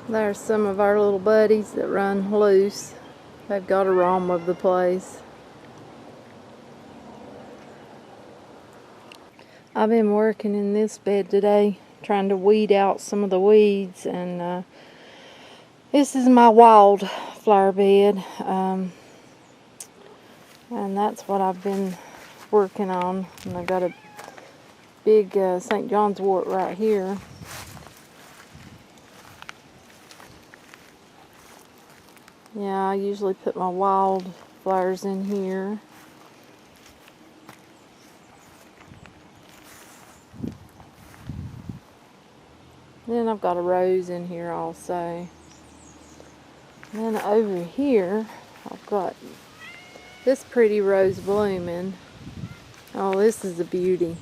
There's some of our little buddies that run loose. They've got a roam of the place. I've been working in this bed today, trying to weed out some of the weeds, and this is my wildflower bed, and that's what I've been working on. And I got a big St. John's wort right here. Yeah, I usually put my wildflowers in here. Then I've got a rose in here also. And then over here, I've got this pretty rose blooming. Oh, this is a beauty.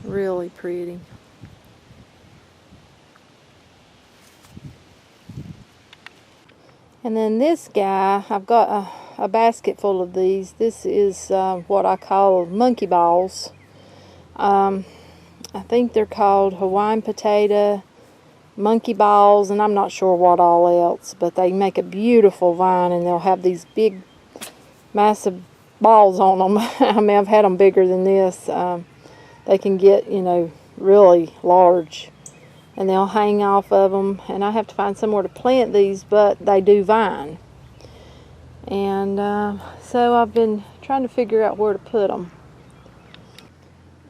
Really pretty. And then this guy, I've got a basket full of these. This is what I call monkey balls. I think they're called Hawaiian potato, monkey balls, and I'm not sure what all else, but they make a beautiful vine, and they'll have these big, massive balls on them. I mean, I've had them bigger than this. They can get, you know, really large, and they'll hang off of them, and I have to find somewhere to plant these, but they do vine. And so I've been trying to figure out where to put them.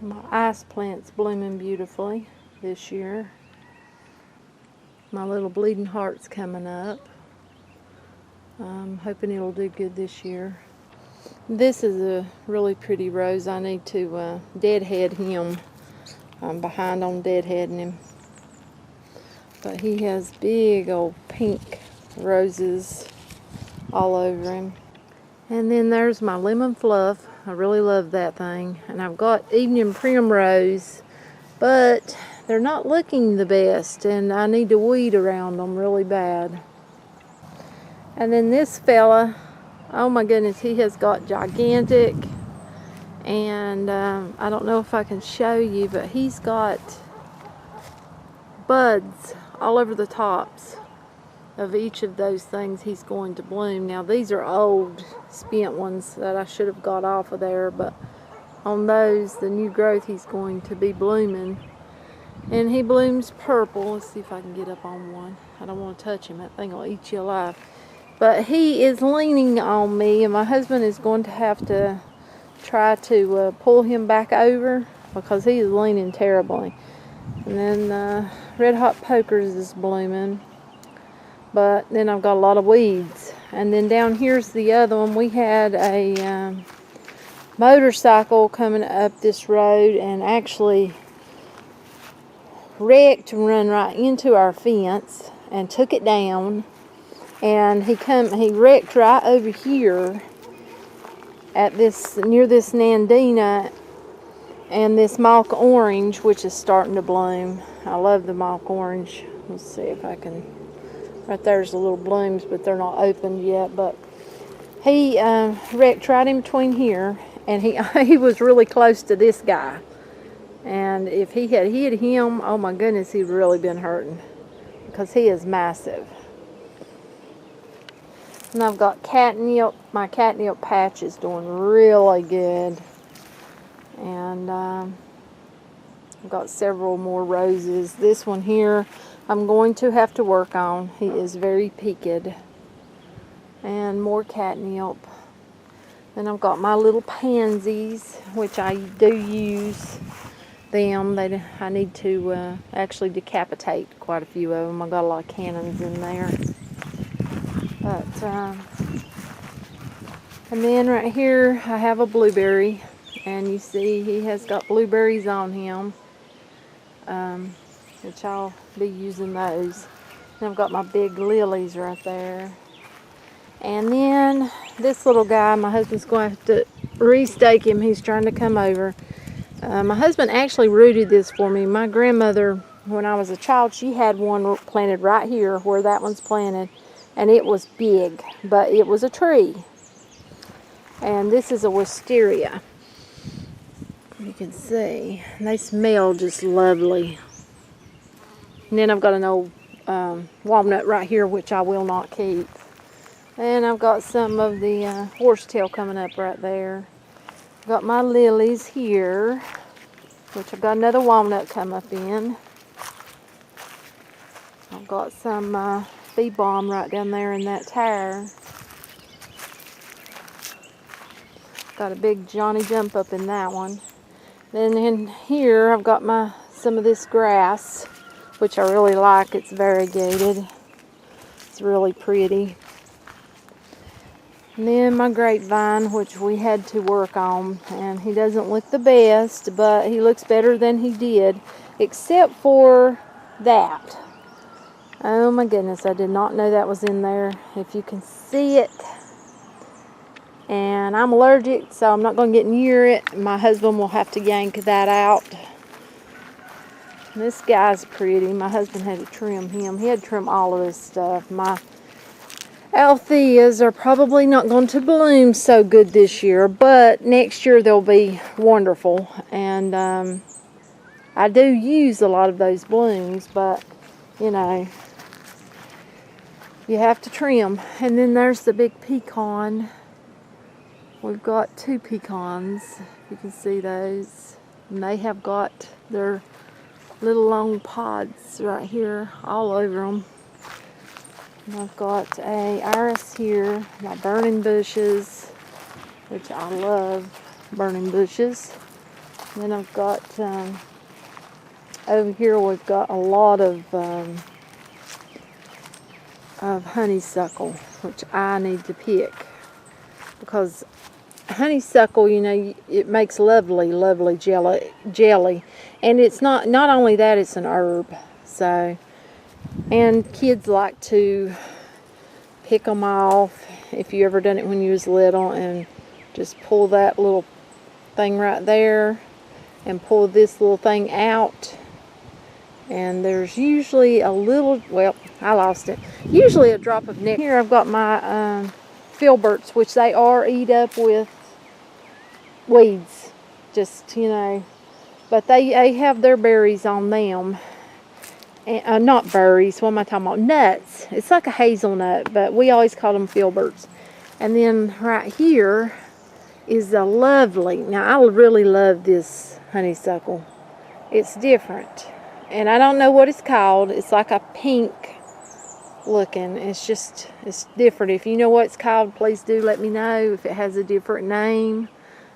My ice plant's blooming beautifully this year. My little bleeding heart's coming up. I'm hoping it'll do good this year. This is a really pretty rose. I need to deadhead him. I'm behind on deadheading him. But he has big old pink roses all over him. And then there's my lemon fluff. I really love that thing. And I've got evening primrose, but they're not looking the best, and I need to weed around them really bad. And then this fella, oh my goodness, he has got gigantic, and I don't know if I can show you, but he's got buds all over the tops of each of those things he's going to bloom. Now these are old spent ones that I should have got off of there, but on those, the new growth, he's going to be blooming. And he blooms purple. Let's see if I can get up on one. I don't want to touch him. That thing will eat you alive. But he is leaning on me, and my husband is going to have to try to pull him back over because he is leaning terribly. And then red hot pokers is blooming. But then I've got a lot of weeds. And then down here's the other one. We had a motorcycle coming up this road and actually wrecked and run right into our fence and took it down. And he wrecked right over here at this, near this Nandina, and this mock orange, which is starting to bloom. I love the mock orange. Let's see if I can. Right there's the little blooms, but they're not opened yet. But he wrecked right in between here, and he was really close to this guy. And if he had hit him, oh my goodness, he'd really been hurting because he is massive. And I've got catnip. My catnip patch is doing really good. And I've got several more roses. This one here, I'm going to have to work on. He is very peaked. And more catnip. Then I've got my little pansies, which I do use them. I need to actually decapitate quite a few of them. I've got a lot of cannons in there. But and then right here I have a blueberry, and you see he has got blueberries on him, which I'll be using those. And I've got my big lilies right there. And then this little guy, my husband's going to have to restake him. He's trying to come over. My husband actually rooted this for me. My grandmother, when I was a child, she had one planted right here where that one's planted. And it was big, but it was a tree. And this is a wisteria. You can see. And they smell just lovely. And then I've got an old walnut right here, which I will not keep. And I've got some of the horsetail coming up right there. I've got my lilies here, which I've got another walnut come up in. I've got some bee balm right down there in that tire. Got a big Johnny jump up in that one. Then in here I've got some of this grass, which I really like. It's variegated. It's really pretty. And then my grapevine, which we had to work on, and he doesn't look the best, but he looks better than he did, except for that. Oh my goodness, I did not know that was in there. If you can see it. And I'm allergic, so I'm not going to get near it. My husband will have to yank that out. This guy's pretty. My husband had to trim him. He had to trim all of this stuff. My Altheas are probably not going to bloom so good this year, but next year they'll be wonderful. And I do use a lot of those blooms, but you know, you have to trim. And then there's the big pecan. We've got 2 pecans. You can see those. And they have got their little long pods right here all over them. And I've got a iris here, my burning bushes, which I love burning bushes. And then I've got over here we've got a lot of honeysuckle, which I need to pick, because honeysuckle, you know, it makes lovely jelly, and it's not only that, it's an herb. So, and kids like to pick them off. If you ever done it when you was little, and just pull that little thing right there and pull this little thing out, and there's usually a little, well, I lost it, usually a drop of nectar. Here I've got my filberts, which they are eat up with weeds, just, you know, but they have their berries on them. And not berries, what am I talking about? Nuts. It's like a hazelnut, but we always call them filberts. And then right here is a lovely, now I really love this honeysuckle. It's different, and I don't know what it's called. It's like a pink looking. It's different. If you know what it's called, please do let me know if it has a different name.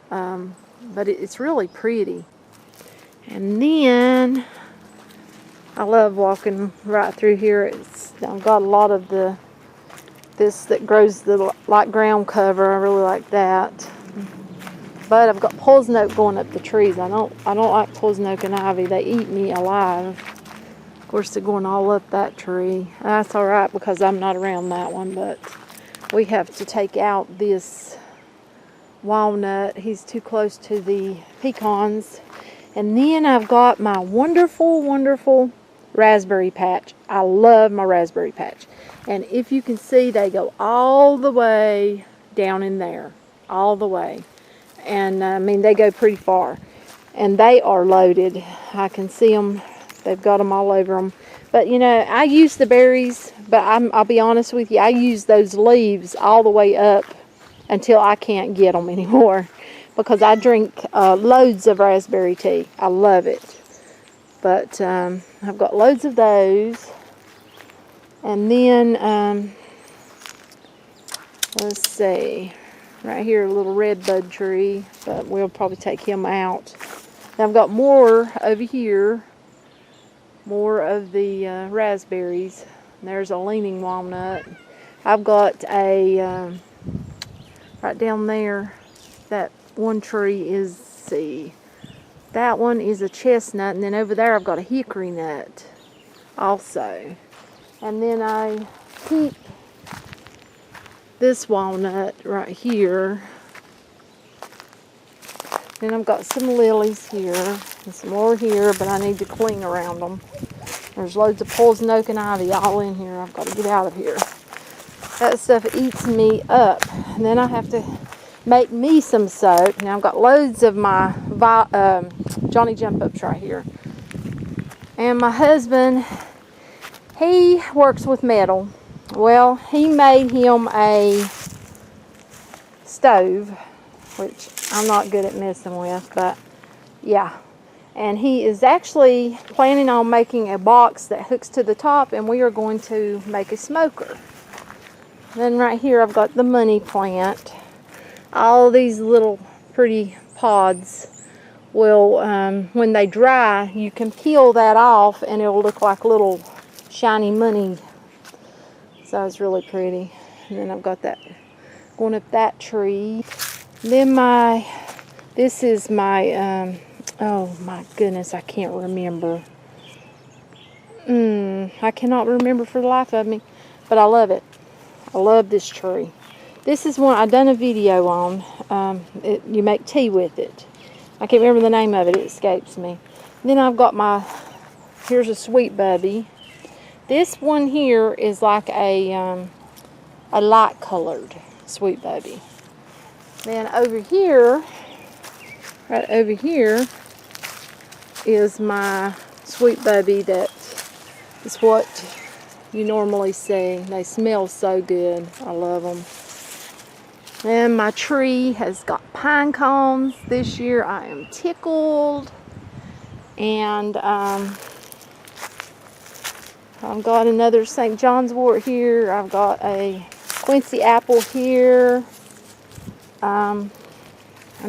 But it's really pretty. And then I love walking right through here. I've got a lot of this that grows the light ground cover. I really like that. But I've got poison oak going up the trees. I don't like poison oak and ivy. They eat me alive. Of course, they're going all up that tree. That's all right because I'm not around that one. But we have to take out this walnut. He's too close to the pecans. And then I've got my wonderful raspberry patch. I love my raspberry patch. And if you can see, they go all the way down in there. All the way. And I mean, they go pretty far. And they are loaded. I can see them. They've got them all over them. But you know, I use the berries, but I'll be honest with you, I use those leaves all the way up until I can't get them anymore. Because I drink loads of raspberry tea. I love it. But I've got loads of those. And then, let's see. Right here, a little red bud tree. But we'll probably take him out. Now I've got more over here. More of the raspberries. And there's a leaning walnut. I've got a, right down there, that one tree is, see, that one is a chestnut, and then over there I've got a hickory nut also. And then I keep this walnut right here. Then I've got some lilies here and some more here, but I need to clean around them. There's loads of poison oak and ivy all in here. I've got to get out of here. That stuff eats me up. And then I have to make me some soap. Now I've got loads of my Johnny jump ups right here. And my husband, He works with metal. Well, he made him a stove, which I'm not good at messing with, but yeah. And he is actually planning on making a box that hooks to the top, and we are going to make a smoker. Then right here I've got the money plant. All these little pretty pods will, when they dry, you can peel that off and it'll look like little shiny money. So it's really pretty. And then I've got that going up that tree. Then this is my, oh my goodness, I can't remember. I cannot remember for the life of me, but I love it. I love this tree. This is one I've done a video on. You make tea with it. I can't remember the name of it. It escapes me. Then I've got here's a sweet bubby. This one here is like a light colored sweet bubby. Then over here, right over here, is my sweet bubby that is what you normally see. They smell so good. I love them. And my tree has got pine cones. This year I am tickled. And I've got another St. John's wort here. I've got a Quincy apple here. I'm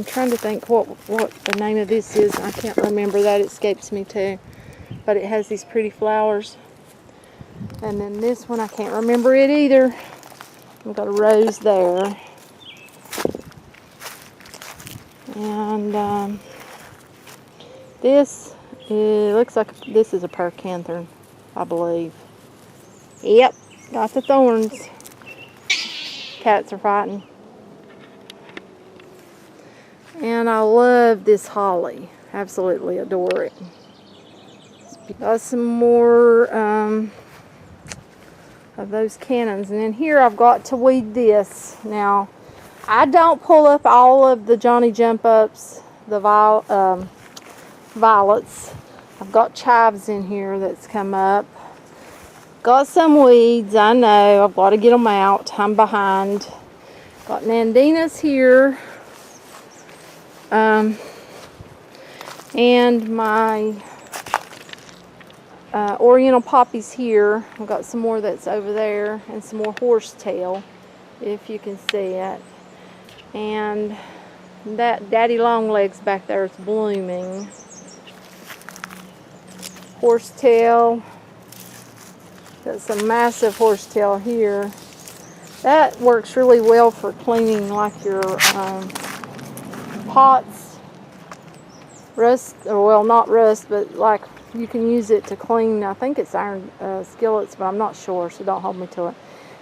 trying to think what the name of this is. I can't remember. That escapes me too. But it has these pretty flowers. And then this one, I can't remember it either. I've got a rose there. And this looks like this is a percanthorn, I believe. Yep, got the thorns. Cats are fighting. And I love this holly. Absolutely adore it. Got some more of those cannons. And then here I've got to weed this. Now, I don't pull up all of the Johnny Jump Ups, the violets. I've got chives in here that's come up. Got some weeds, I know. I've got to get them out. I'm behind. Got Nandinas here. And my Oriental poppies here. I've got some more that's over there, and some more horsetail, if you can see it. And that Daddy Longlegs back there is blooming. Horsetail. Got some massive horsetail here. That works really well for cleaning like your pots. Rust, or well, not rust, but like you can use it to clean, I think it's iron skillets, but I'm not sure, so don't hold me to it.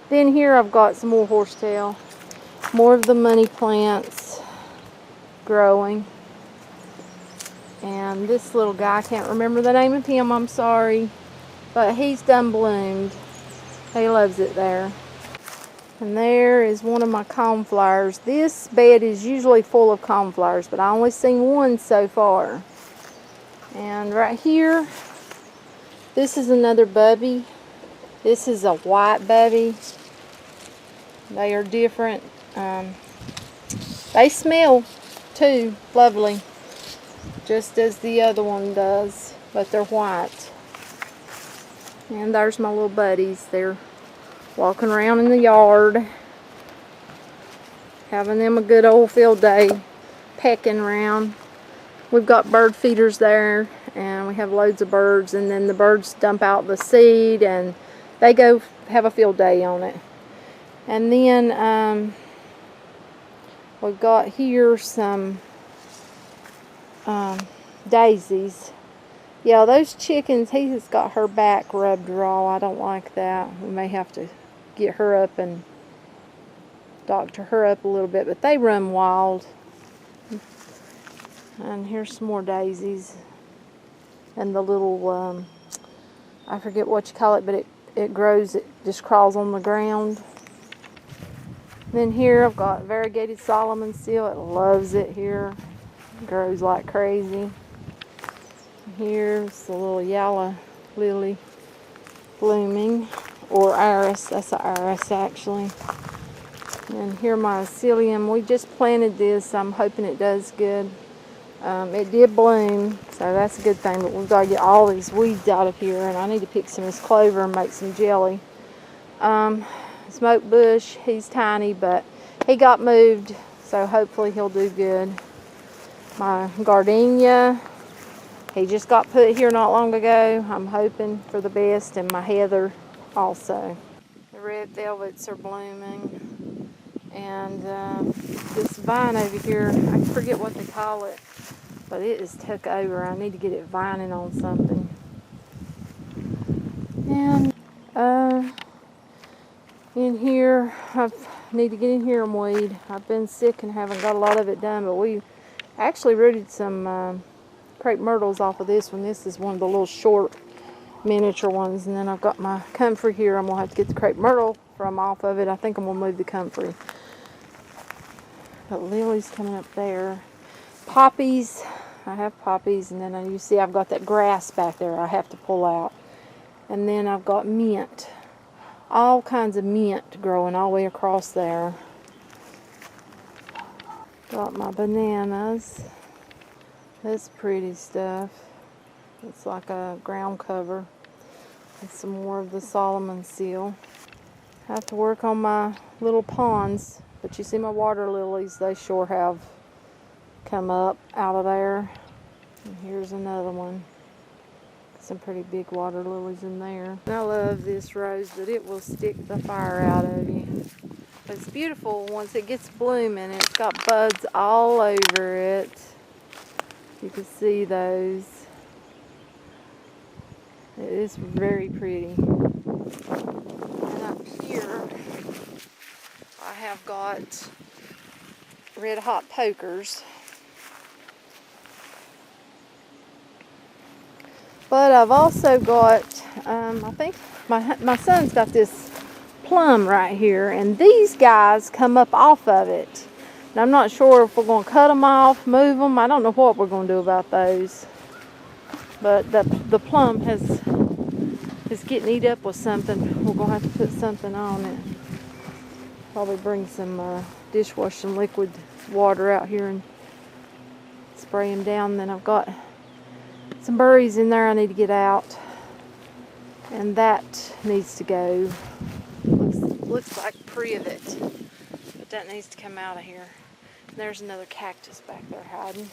Then here I've got some more horsetail. More of the money plants growing. And this little guy, I can't remember the name of him, I'm sorry. But he's done bloomed. He loves it there. And there is one of my coneflowers. This bed is usually full of coneflowers, but I only seen one so far. And right here, this is another bubby. This is a white bubby. They are different. They smell too lovely, just as the other one does, but they're white. And there's my little buddies. They're walking around in the yard, having them a good old field day, pecking around. We've got bird feeders there, and we have loads of birds, and then the birds dump out the seed and they go have a field day on it. And then we've got here some daisies. Yeah, those chickens, he's got her back rubbed raw. I don't like that. We may have to get her up and doctor her up a little bit, but they run wild. And here's some more daisies. And the little, I forget what you call it, but it grows, it just crawls on the ground. Then here I've got variegated Solomon seal. It loves it here. It grows like crazy. Here's the little yellow lily. blooming, or iris. That's an iris actually. And here my psyllium. We just planted this. I'm hoping it does good. It did bloom, so that's a good thing, but we've got to get all these weeds out of here, and I need to pick some of this clover and make some jelly. Smoke bush, he's tiny, but he got moved, so hopefully he'll do good. My gardenia, he just got put here not long ago. I'm hoping for the best, and my heather also. The red velvets are blooming, and this vine over here, I forget what they call it, but it is took over. I need to get it vining on something. And in here, I need to get in here and weed. I've been sick and haven't got a lot of it done, but we actually rooted some crepe myrtles off of this one. This is one of the little short miniature ones, and then I've got my comfrey here. I'm gonna have to get the crepe myrtle from off of it. I think I'm gonna move the comfrey. Got lilies coming up there. Poppies, I have poppies, and then you see I've got that grass back there I have to pull out. And then I've got mint. All kinds of mint growing all the way across there. Got my bananas. That's pretty stuff. It's like a ground cover. And some more of the Solomon seal. I have to work on my little ponds. But you see my water lilies, they sure have come up out of there. And here's another one. Some pretty big water lilies in there. And I love this rose, but it will stick the fire out of you. But it's beautiful once it gets blooming. It's got buds all over it. You can see those. It is very pretty. And up here, I have got red hot pokers. But I've also got, I think my son's got this plum right here, and these guys come up off of it. And I'm not sure if we're going to cut them off, move them. I don't know what we're going to do about those. But the plum is getting eat up with something. We're going to have to put something on it. Probably bring some dishwashing liquid water out here and spray them down. Then I've got some berries in there I need to get out, and that needs to go. Looks like privet, but that needs to come out of here. And there's another cactus back there hiding.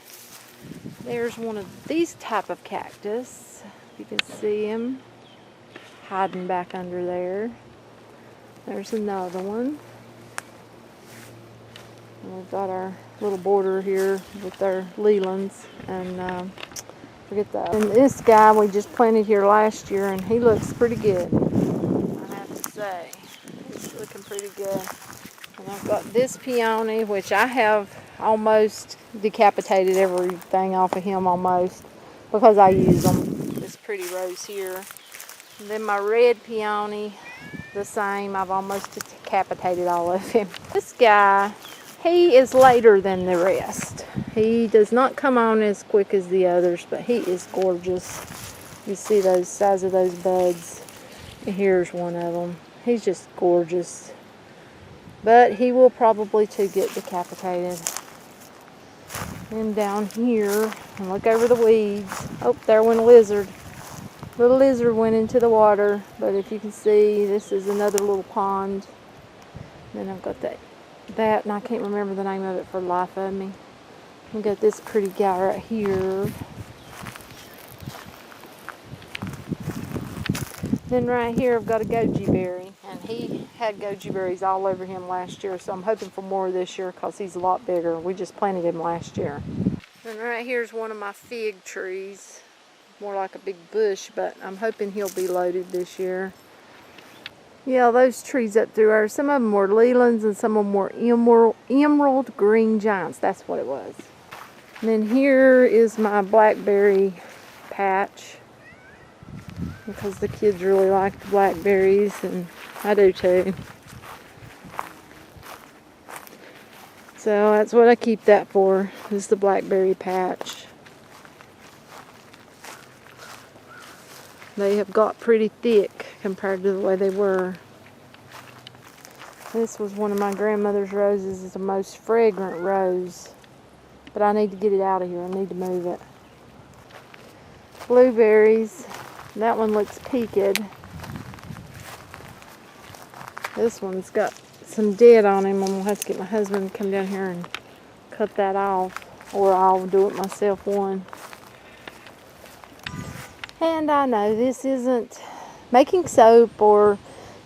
There's one of these type of cactus. You can see him hiding back under there. There's another one. And we've got our little border here with our lelands, and forget that. And this guy we just planted here last year, and he looks pretty good, I have to say. He's looking pretty good. And I've got this peony, which I have almost decapitated everything off of him almost, because I use them. This pretty rose here. And then my red peony, the same. I've almost decapitated all of him. This guy, he is later than the rest. He does not come on as quick as the others, but he is gorgeous. You see those size of those buds. Here's one of them. He's just gorgeous. But he will probably too get decapitated. And down here, and look over the weeds. Oh, there went a lizard. Little lizard went into the water, but if you can see, this is another little pond. Then I've got that, and I can't remember the name of it for the life of me. We've got this pretty guy right here. Then right here I've got a goji berry, and he had goji berries all over him last year, so I'm hoping for more this year because he's a lot bigger. We just planted him last year. And right here's one of my fig trees. More like a big bush, but I'm hoping he'll be loaded this year. Yeah, those trees up through there, some of them were lelands and some of them were emerald green giants. That's what it was. And then here is my blackberry patch, because the kids really like the blackberries, and I do too. So that's what I keep that for, is the blackberry patch. They have got pretty thick compared to the way they were. This was one of my grandmother's roses. It's the most fragrant rose. But I need to get it out of here. I need to move it. Blueberries. That one looks peaked. This one's got some dead on him. I'm going to have to get my husband to come down here and cut that off. Or I'll do it myself one. And I know this isn't making soap or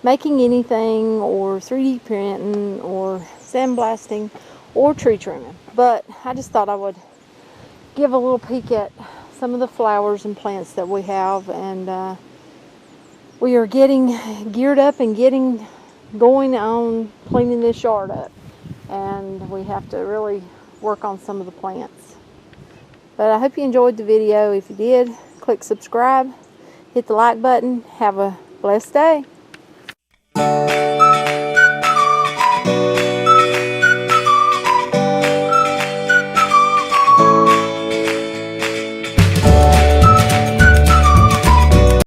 making anything or 3D printing or sandblasting or tree trimming. But I just thought I would give a little peek at some of the flowers and plants that we have. And we are getting geared up and getting going on cleaning this yard up. And we have to really work on some of the plants. But I hope you enjoyed the video. If you did, click subscribe, hit the like button. Have a blessed day.